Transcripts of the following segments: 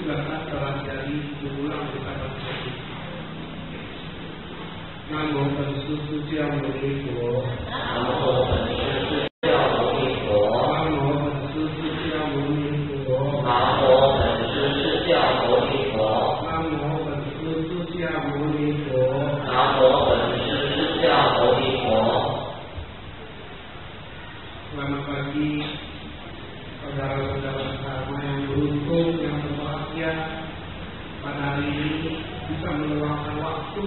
akan pelajari berulang bersama kita. Namo Buddhaya Yang Mulia Namo Buddhaya Yang Mulia Namo Buddhaya Yang Mulia Namo Buddhaya Yang Mulia Namo Buddhaya Yang Mulia Namo Buddhaya Yang Mulia. Selamat pagi saudara-saudara sama yang beruntung, yang berbahagia pada hari ini bisa meluangkan waktu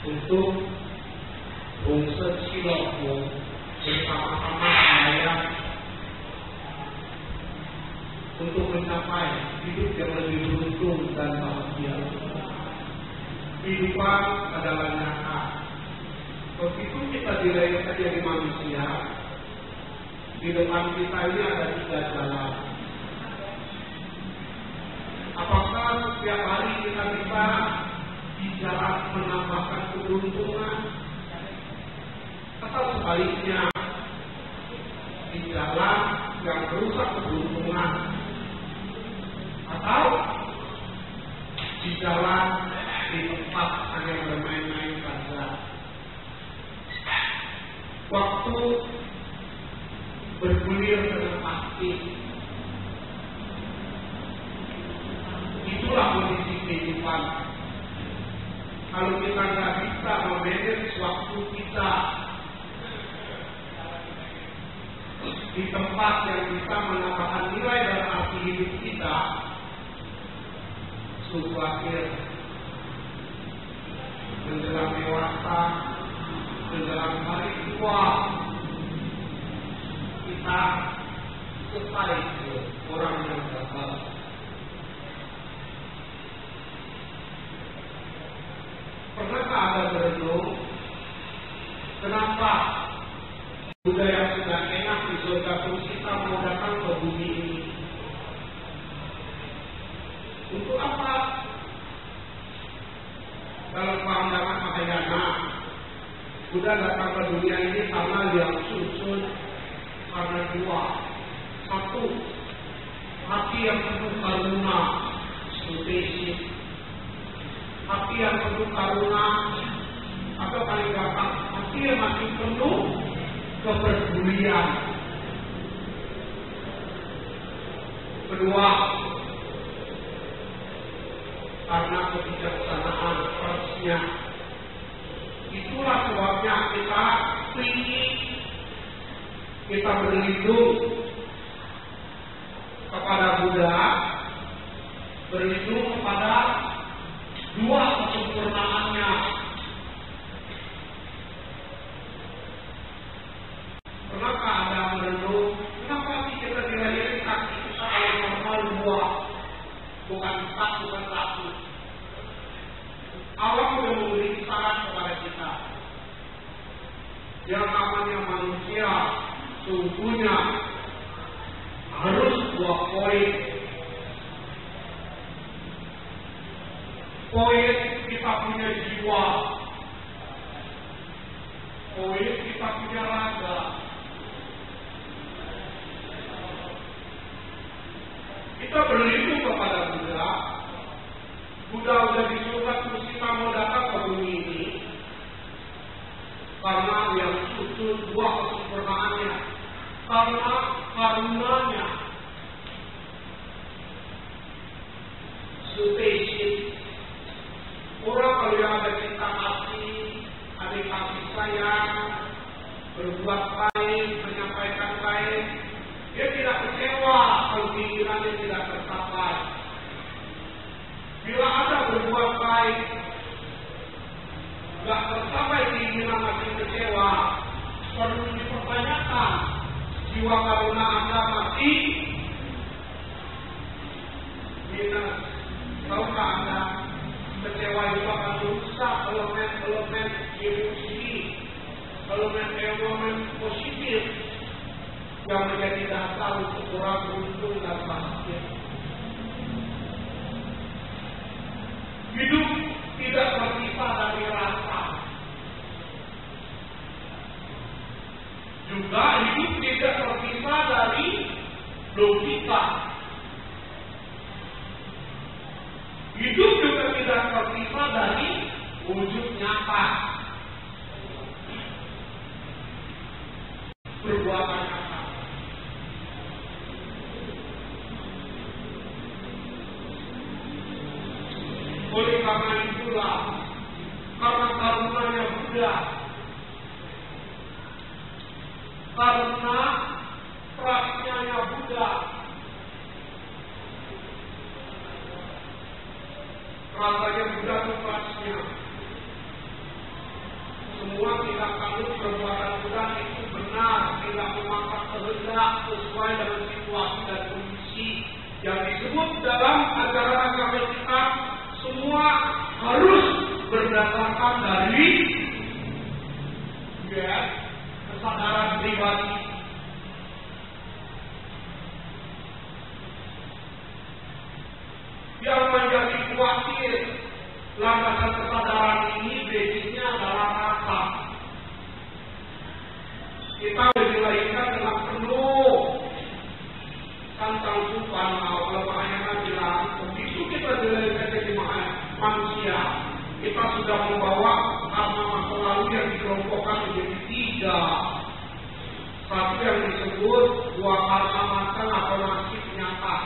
untuk bangsa Ciloko bersama-sama saya untuk mencapai hidup yang lebih beruntung dan bahagia. Kehidupan adalah nyata. Begitu kita dilahirkan jadi manusia, di depan kita ini ada 3 jalan. Apakah setiap hari kita bisa di jalan menambahkan keberuntungan, atau sebaliknya di jalan yang merusak keberuntungan, atau di jalan di tempat hanya bermain-main saja? Waktu bergulir dengan pasti. Itulah kondisi kehidupan. Kalau kita nggak bisa memanage waktu kita di tempat yang bisa menambahkan nilai dan arti hidup kita, suatu akhir menjelang dewasa, menjelang hari tua, kita selesai orang yang gagal. Pernahkah Anda berenung kenapa Buddha yang sudah enak di surga kita mau datang ke bumi ini? Untuk apa? Dalam pandangan Mahayana, Buddha datang ke dunia ini karena yang susun, karena 2. 1, hati yang penuh karuna, spesies. Hati yang penuh karuna, atau paling gampang, hati yang masih penuh kepedulian. 2, karena kebijaksanaan persnya. Itulah sebabnya kita ingin, kita berlindung kepada Buddha, berlindung kepada 2 kesempurnaannya. Pernahkah Anda merenung kenapa sih kita dilahirkan kaki kita kalau normal 2, bukan 4, bukan 1? Allah sudah memberi syarat kepada kita. Yang namanya manusia sungguhnya harus 2 poin. Poin kita punya jiwa, poin kita punya raga. Kita berlindung kepada Buddha. Buddha sudah di surga, terus kita mau datang ke bumi ini karena yang susun 2 kesempurnaannya, karena karunanya. Spesies. Orang kalau yang ada cinta kasih, ada kasih sayang, berbuat baik, menyampaikan baik, dia tidak kecewa kalau keinginannya tidak tercapai. Bila ada berbuat baik, nggak tercapai keinginan, masih kecewa, perlu dipertanyakan, jiwa karuna Anda masih minus. Tahukah Anda, kecewa itu akan merusak elemen emosi, elemen positif yang menjadi dasar untuk orang beruntung dan bahagia. Hidup tidak terpisah dari rasa. Juga hidup tidak terpisah dari logika. nyata. Perbuatan nyata. Oleh karena itulah, karena karunanya Buddha, karena prajnanya Buddha, rasanya Buddha itu prajna. Semua tindakan perbuatan Buddha itu benar, tidak memangkat kehendak sesuai dengan situasi dan kondisi yang disebut dalam ajaran agama kita. Semua harus berdasarkan dari kesadaran pribadi. Yang menjadi khawatir landasan kesadaran ini basisnya adalah rasa. Kita dilahirkan dengan penuh tentang Tuhan. Kalau makanya bilang begitu kita dilahirkan jadi manusia, kita sudah membawa karma masa lalu yang dikelompokkan menjadi 3. Satu yang disebut 2 karma mantan atau nasib nyata.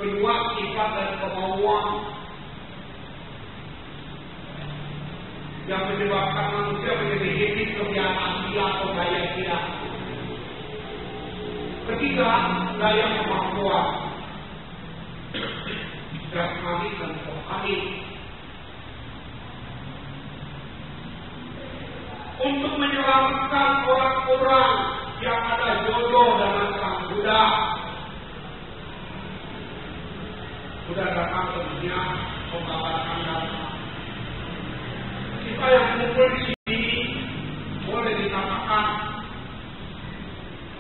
Kedua, sifat dan kemauan yang menyebabkan manusia menjadi hidup kebiasaan dia atau gaya dia. Ketiga, daya kemampuan jasmani dan rohani. Untuk menyelamatkan orang-orang yang ada jodoh dengan Sang Buddha, Buddha datang ke dunia membawakan dharma. Kita yang kumpul di sini boleh dikatakan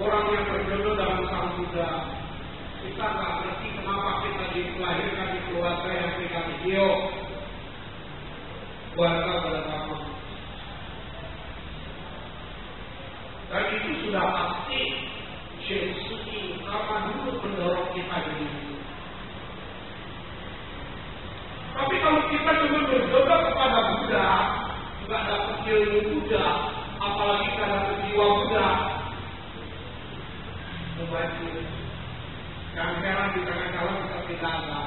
orang yang berjodoh dengan Sang Buddha. Kita nggak ngerti kenapa kita dilahirkan di keluarga yang tidak video, keluarga beragama. Dan itu sudah pasti Shinsuki karena dulu mendorong kita jadi itu. Tapi kalau kita cuma berjodoh kepada Buddha, nggak dapat ilmu Buddha, apalagi kita dapat jiwa Buddha, membantu. Yang heran di tengah jalan bisa tidak ada.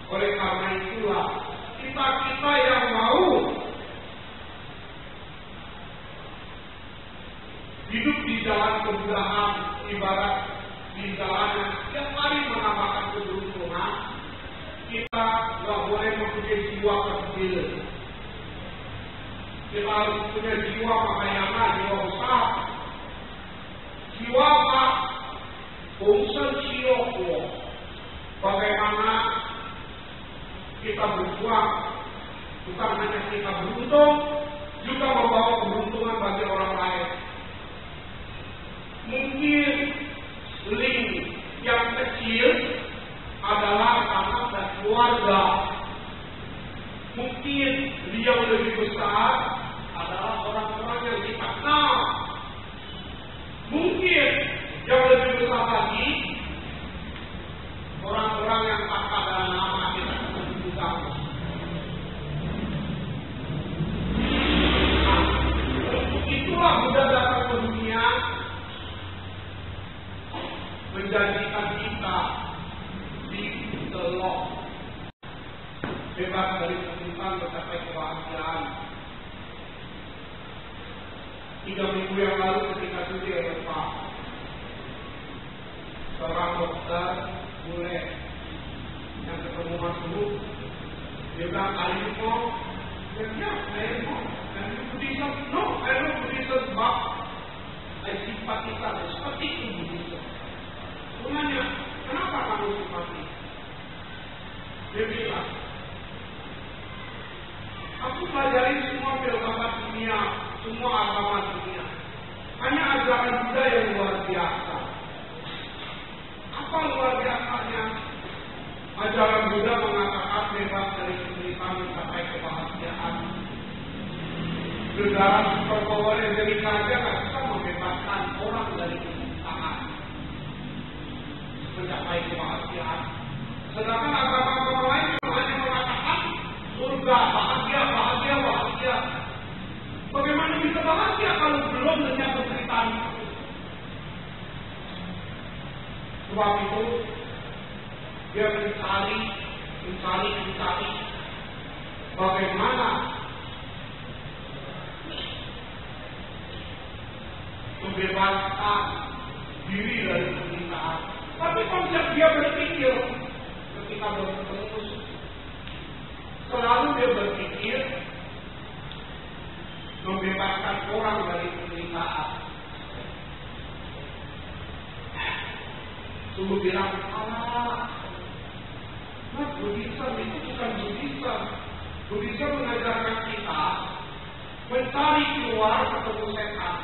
Oleh karena itulah kita yang mau hidup di jalan kemudahan, ibarat di jalan yang setiap hari menambahkan keberuntungan, kita nggak boleh mempunyai jiwa kecil. Kita harus punya jiwa makayana, jiwa besar. Jiwa apa? Bongsen Shiyoko. Bagaimana kita berjuang, bukan hanya kita beruntung, juga membawa keberuntungan bagi orang lain. Mungkin link yang kecil adalah anak dan keluarga. Mungkin yang lebih besar adalah orang-orang yang kita kenal. Mungkin yang lebih besar lagi orang-orang yang tak ada nama kita juga. Nah, itulah Buddha datang ke dunia menjadikan kita di telok bebas dari kesulitan mencapai kebahagiaan. 3 minggu yang lalu ketika studi Eropa, seorang dokter bule yang ketemu Mas Guru, dia bilang, "Are you more?" Dia bilang, "I am more." And you Buddhism? No, I know Buddhism, but I simpatisan. Seperti itu Buddhism. Sebenarnya, kenapa kamu simpati? Dia bilang, "Aku pelajari semua filsafat dunia, semua agama dunia. Hanya ajaran Buddha yang luar biasa." Apa luar biasanya? Ajaran Buddha mengatakan bebas dari kesulitan mencapai kebahagiaan. Negara superpower yang dari saja nggak bisa membebaskan orang dari kesulitan. mencapai kebahagiaan. Sedangkan agama-agama lain hanya mengatakan surga, bahagia, bahagia, bahagia. Bagaimana bisa bahagia kalau belum lenyap penderitaan? Sebab itu dia mencari bagaimana membebaskan diri dari penderitaan. Tapi konsep dia berpikir ketika bertemu, selalu dia berpikir membebaskan orang dari penderitaan. Sungguh bilang, Buddhisme itu bukan Buddhisme. Buddhisme mengajarkan kita mencari keluar ketemu setan,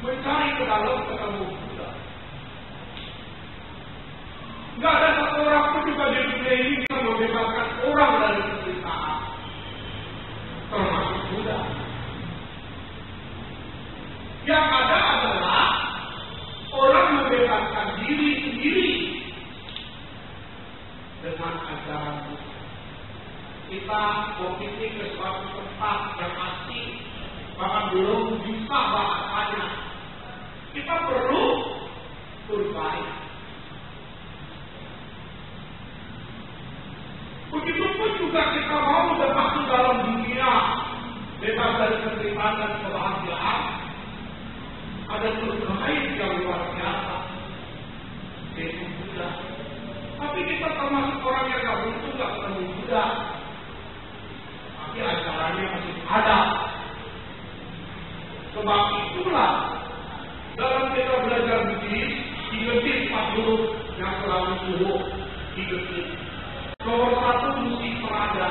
mencari ke dalam ketemu Buddha. Nggak ada satu orang pun juga di dunia ini bisa membebaskan orang dari penderitaan, termasuk Buddha. Yang ada adalah orang membebaskan diri sendiri dengan ajaran Buddha. Kita berpikir ke suatu tempat yang asing, bahkan belum bisa bahasanya. Kita perlu berbaik. Begitupun juga kita mau masuk dalam dunia bebas dari penderitaan dan kebahagiaan, ada berbaik yang luar biasa, yaitu Buddha. Tapi kita termasuk orang yang gak beruntung gak ketemu Buddha. Tapi acaranya masih ada. Sebab itulah dalam kita belajar Buddhis, digetik 4 huruf yang selalu suruh digetik. Nomor 1 mesti perada,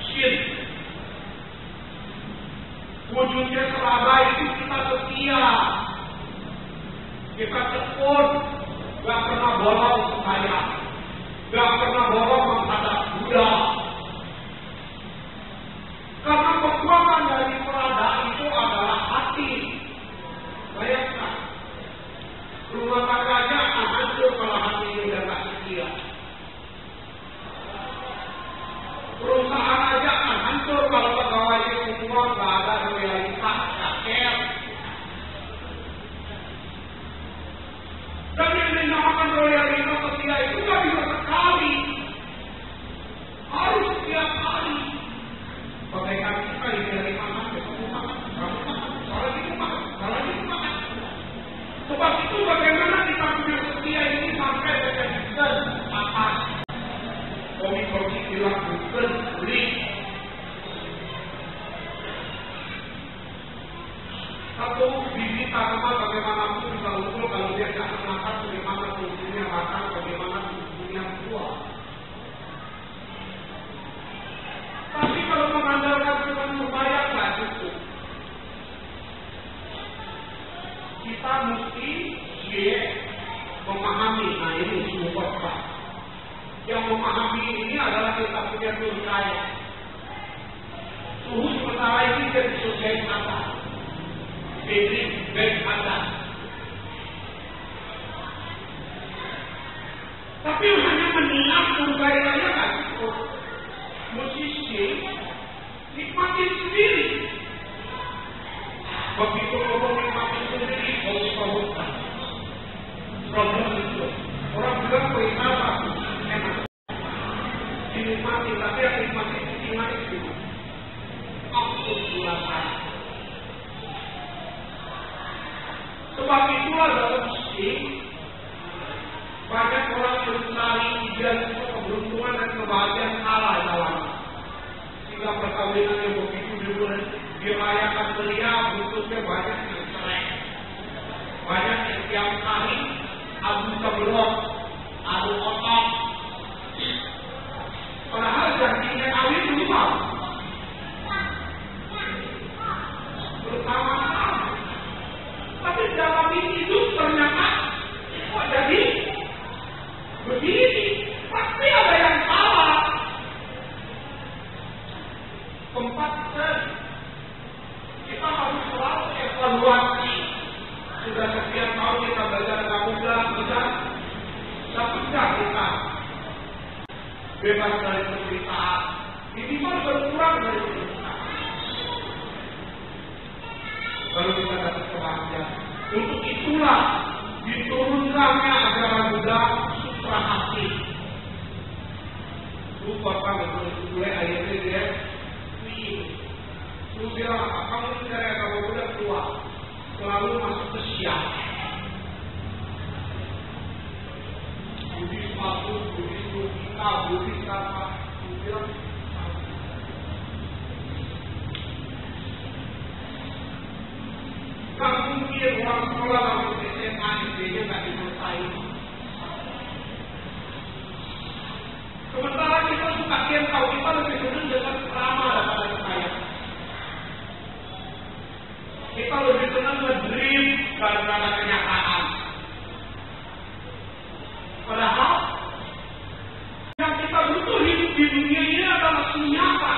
Shin. Wujudnya selada itu kita setia, kita tekun, gak pernah bolong saya, gak pernah bolong menghadap Buddha. Karena kekuatan dari perada itu adalah hati. Bayangkan, rumah tangganya akan hancur kalau hatinya udah gak setia. Perusahaan aja akan hancur kalau pegawainya semua gak ada loyalitas, yakin. Dan yang dinamakan loyalitas setia itu gak bisa sekali, harus setiap hari. Bagaikan kita dari makan, besok makan, salah gitu makan. Sebab itu bagaimana kita punya setia ini sampai menjadi atas. Komisi bilang bukan beli. Satu bibit tanaman bagaimanapun bisa unggul kalau dia tidak makan, bagaimana tumbuhnya batang, bagaimana tumbuhnya buah. Tapi kalau mengandalkan cuma sembahyang nggak cukup. Kita mesti memahami. Nah ini sumber Pak. Yang memahami ini adalah kita punya surgaya. Suhu sementara ini jadi surgaya atas. Jadi baik atas. Tapi hanya menilai surgayanya nggak cukup. Musisi nikmatin sendiri. Begitu ngomong nikmatin sendiri, bosan. Problem itu. Orang bilang perintah enak. Dinikmati, tapi yang nikmati itu aku jelasan. Sebab itulah dalam musik banyak orang mencari ideal keberuntungan dan kebahagiaan salah dalam. Sehingga perkawinan yang begitu dirayakan meriah, bentuknya banyak yang cerai, banyak yang tiap hari adu keberok, adu otot. Padahal janjinya kawin rumah bersama-sama. Tapi dalam hidup ternyata kok jadi begini. Pasti ada yang salah. Keempat, kita harus selalu evaluasi. Sudah sekian tahun kita belajar agama Buddha, bebas dari penderitaan, minimal berkurang dari penderitaan. Baru kita dapat kebahagiaan. Untuk itulah diturunkannya ajaran Buddha Sutra Hati. Lu Bapak mulai ayatnya dia, lu bilang apa? Kamu mencari agama Buddha keluar, selalu masuk ke Siap. Buddhis masuk, Buddhis logika, Buddhis apa? Lu bilang gak mungkin orang sekolah lalu SMA SD-nya gak diselesai. Sementara kita suka tahu kita lebih senang dengan drama daripada kekayaan. Kita lebih senang ngedream daripada kenyataan. Padahal yang kita butuh hidup di dunia ini adalah nyata.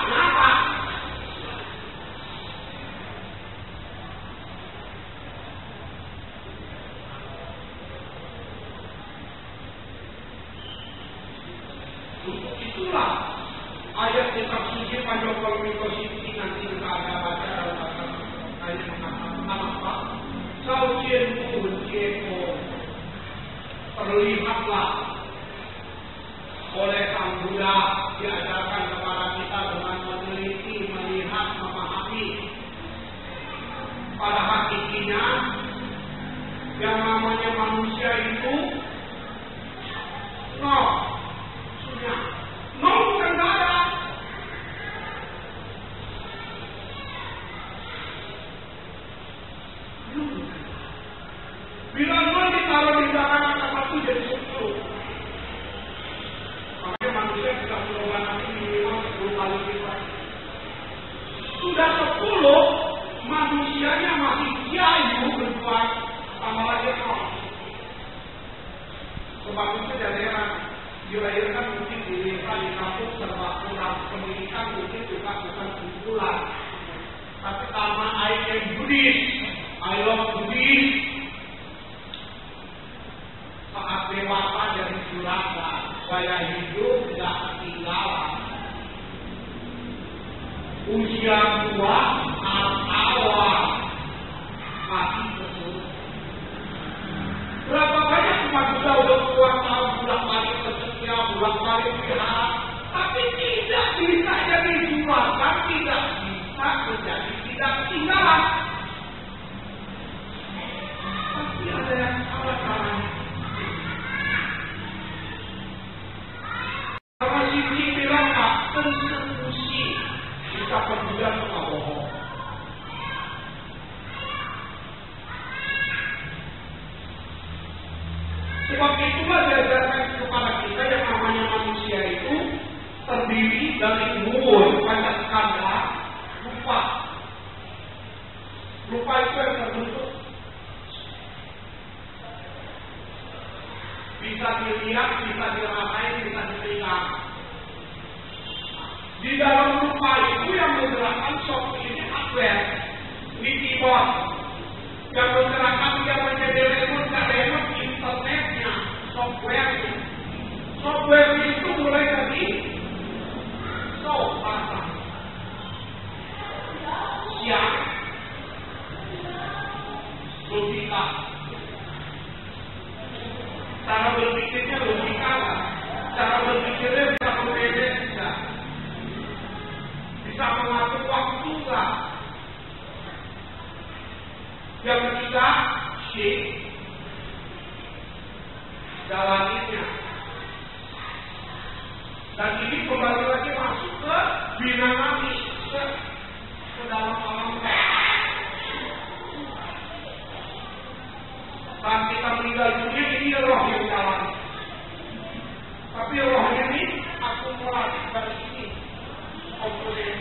Itulah ayat kitab suci Panjokol Mitositi nanti kita ada baca dalam bahasa ayat mengatakan apa? Saucien pun ceko terlihatlah oleh Sang Buddha diajarkan kepada kita dengan meneliti, melihat, memahami. Pada hakikatnya yang namanya manusia itu bukan nggak ada. Bila nol ditaruh di belakang angka 1 jadi 10. Makanya manusia bisa mencoba nanti minimal 10 kali lipat. Sudah 10, manusianya masih jauh berbuat sama lagi nol. Sebab itu jadi dilahirkan mungkin di desa, di kampung serba kurang, pendidikan mungkin juga bukan kumpulan. Tapi karena I am Buddhist, I love Buddhist, saat dewasa jadi juraga, gaya hidup tidak ketinggalan. Usia tua awal masih betul. Berapa banyak umat Buddha udah kuat tahun bolak-balik bersetia, bolak-balik berharap, tapi tidak bisa jadi juraga, tidak bisa menjadi tidak ketinggalan. Pasti ada yang salah caranya. Karena Sisi bilang tak persekusi bisa pemuda sama bohong. Sebab itulah diajarkan kepada kita yang namanya manusia itu terdiri dari umur, pancaskanda, rupa. Rupa itu yang terbentuk bisa dilihat, bisa dirasain, bisa dipegang. Di dalam rupa itu yang menggerakkan software ini hardware, ini keyboard. Yang menggerakkan dia menjadi remote, internetnya, software-nya. Software itu mulai dari pasang, siap, logika. Cara berpikirnya logika lah. Cara berpikirnya bisa membedakan, bisa mengatur waktu lah. Yang ketiga, jalaninya. Dan ini kembali lagi masuk ke binanami, ke dalam alam. Saat kita meninggal dunia, ini roh yang jalan. Tapi rohnya ini akumulasi dari ini, komponen.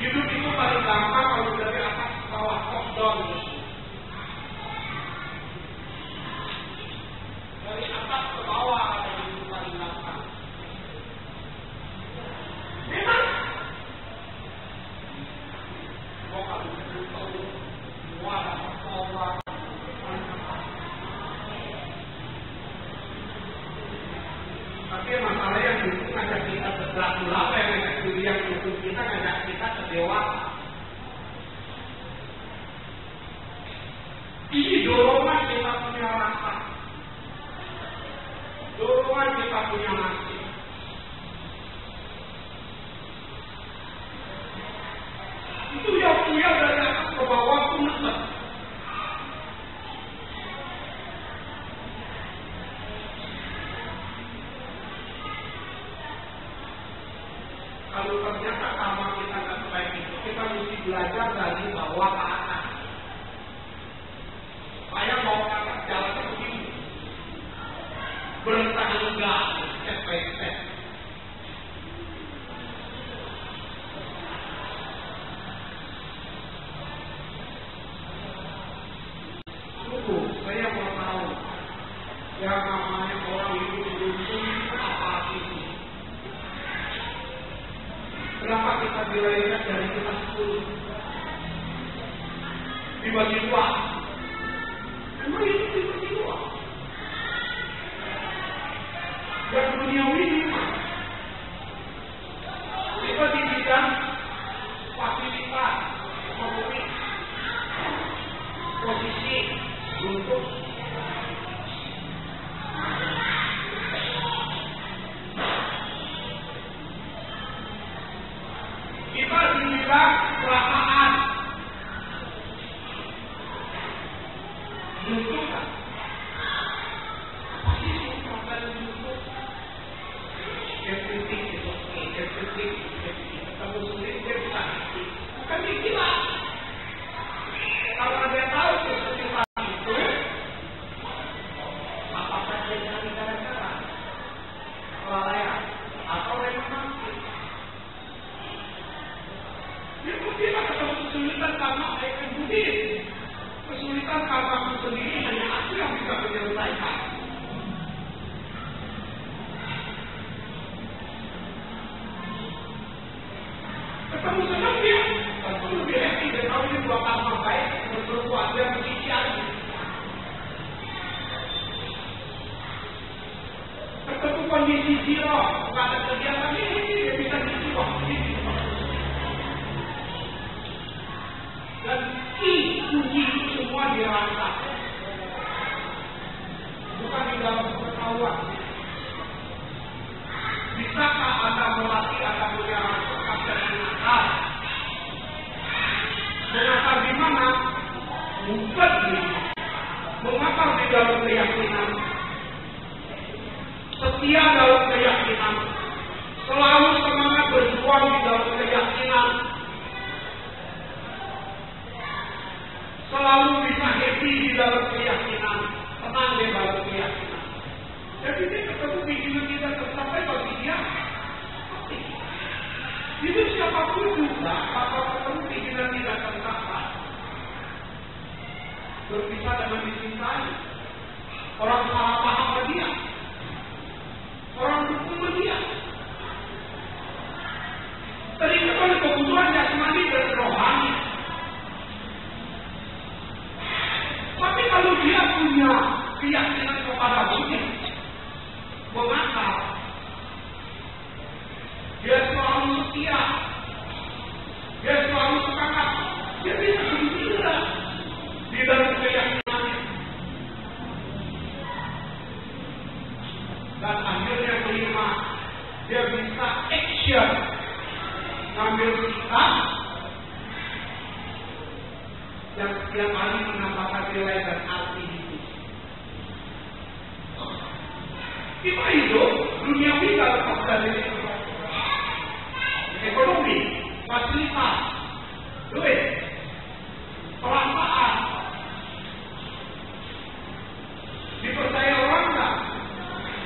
Hidup itu paling gampang kalau dari atas ke bawah, top down. Dari atas ke bawah ada hidup paling gampang. Memang belajar dari bawah ke atas. Saya mau ke atas jalannya begini. Bertangga, step by step. Saya mau tahu yang namanya orang itu beruntung apa itu? Kenapa kita dilahirkan dari kita 10 dibagi 2? Emang itu dibagi 2? Yang duniawi ini kita di bidang fasilitas, ekonomi, posisi, untuk kita dibilang perasaan untuk apa sih perasaan untuk everything is okay, everything kamu sulit dia bisa bukan gila kalau dia tahu seperti itu apakah dia cari gara-gara kelalaian atau memang mati dia mungkin ketemu kesulitan karena mereka budi kesulitan karena aku sendiri hanya aku yang bisa menyelesaikan ketemu senang dia tentu lebih happy dan tahu dia buat apa baik berbuat dia mengincar ketemu kondisi zero kata kegiatan ini dia bisa disiwa dan kunci itu semua dirasa bukan di dalam pengetahuan. Bisakah Anda melatih Anda punya rasa dan menakar? Menakar di mana? Bukan menakar di dalam keyakinan. Setia dalam keyakinan. Selalu semangat berjuang di dalam keyakinan. Selalu bisa happy di dalam keyakinan. Tenang di dalam keyakinan. Jadi dia ketemu pikiran kita tercapai bagi dia. Itu siapapun juga kalau ketemu pikiran tidak tercapai. Berpisah dengan dicintai. Orang salah paham sama dia. Orang hukum sama dia. Terikat oleh kebutuhan jasmani dan rohani. Tapi kalau dia punya keyakinan kepada dunia, mengakal, dia selalu setia, dia selalu sepakat, dia bisa gembira di dalam keyakinannya. Dan akhirnya kelima, dia bisa action, ngambil sikap yang setiap hari menambahkan nilai dan arti hidup. Kita hidup dunia kita lepas dari ekonomi, fasilitas, duit, perasaan, dipercaya orang tak,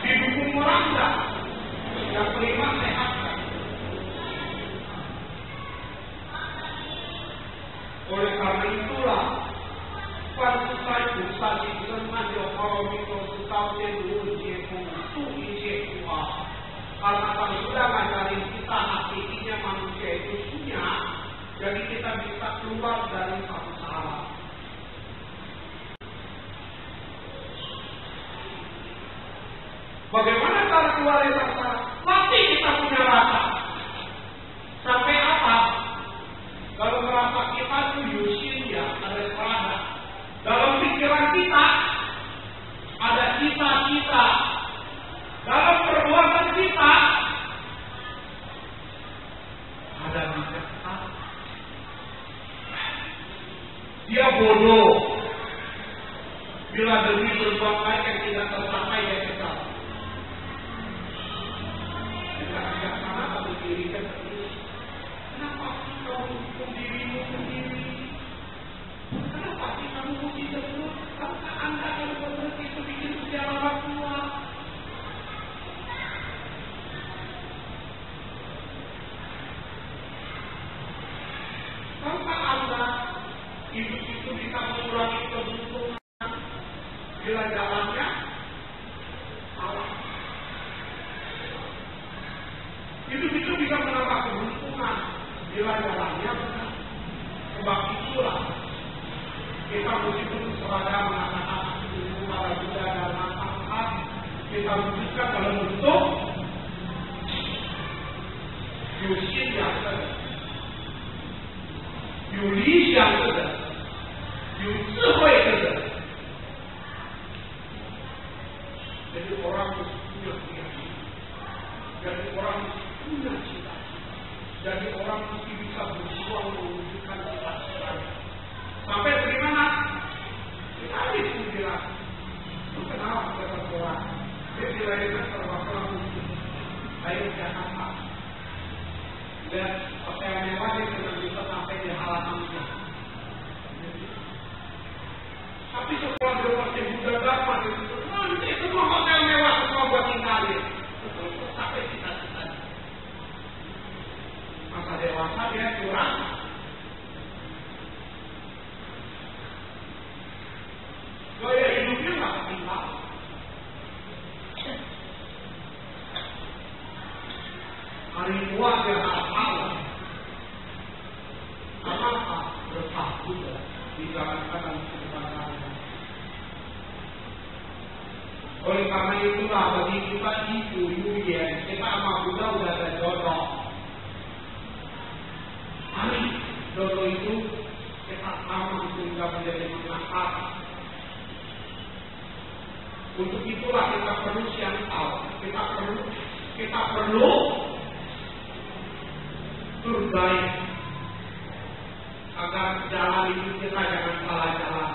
didukung orang tak, yang kelima sehat. Oleh karena itulah Pantai Busa di Seman Yokowi Konsultasi dulu Jepung Jepua karena kalau sudah ngajarin kita hakikatnya manusia itu punya, jadi kita bisa keluar dari satu salah. Bagaimana cara keluar dari satu salah? Pasti kita punya rasa. Sampai apa? Kalau merasa kita itu yusin ya, ada serada. Dalam pikiran kita ada cita-cita. Dalam perbuatan kita ada bijaksana. Dia bodoh bila demi berbuat baik yang tidak tercapai dia kesal. Tidak bijaksana atau dirikan. Kenapa kau hukum dirimu? Hidup itu bisa mengurangi keberuntungan bila jalannya salah. Hidup itu bisa menambah keberuntungan bila jalannya benar. Sebab itulah kita mesti berseragam mengatakan kepada Buddha dan manfaat kita wujudkan dalam bentuk Yushin yang benar, Yuli yang benar, Yushui benar. Jadi orang mesti punya keyakinan, jadi orang mesti punya cita, jadi orang mesti bisa berjuang mewujudkan cita-cita. Sampai bagaimana? Kita itu bilang, kenapa kita orang? Dia dilahirkan terbatas air Jakarta. Dan hotel mewah dia tidak bisa sampai di halamannya. Tapi setelah berpasti Buddha Dharma, nanti semua hotel mewah semua buat tinggalin. Sampai cita-cita. Masa dewasa dia kurang. Gaya hidupnya nggak ketinggalan. Hari tua dia hafal. Apa? Berkah juga dijalankan dalam kehidupan kita. Oleh karena itulah bagi kita itu Yuyen, kita sama Buddha udah ada jodoh. Mari jodoh itu kita sama sehingga menjadi manfaat. Untuk itulah kita perlu siang-tahu, kita perlu terbaik agar jalan hidup kita jangan salah jalan.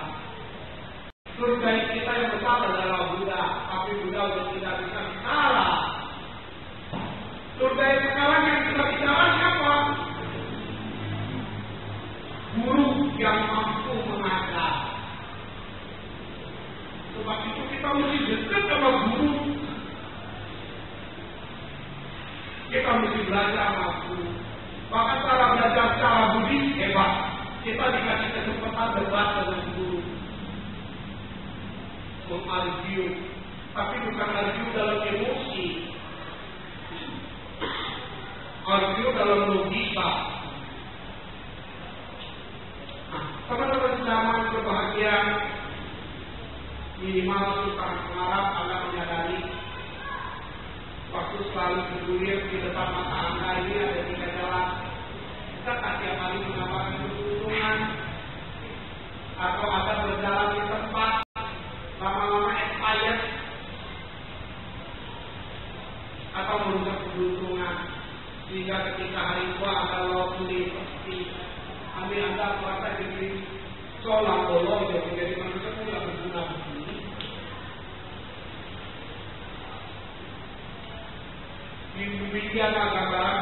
Terbaik kita yang besar adalah Buddha, tapi Buddha sudah tidak bisa bicara. Terbaik sekarang yang kita bicara siapa? Guru yang mampu mengajar. Sebab itu kita mesti dekat sama guru. Kita mesti belajar sama guru. Bahkan cara belajar secara Buddhis hebat. Kita dikasih kesempatan debat dengan guru. Mengargue. Tapi bukan argue dalam emosi. Argue dalam logika. Nah, teman-teman zaman berbahagia. Minimal tukang pengarap Anda menyadari waktu selalu bergulir di depan mata Anda ini ada 3 jalan. Kita tiap hari mendapatkan keuntungan atau ada berjalan di tempat lama-lama expired atau merusak keberuntungan sehingga ketika hari tua Anda lonely seperti Anda merasa jadi seolah bolong jadi manusia pun tidak berguna begini. Di Indonesia ada gambaran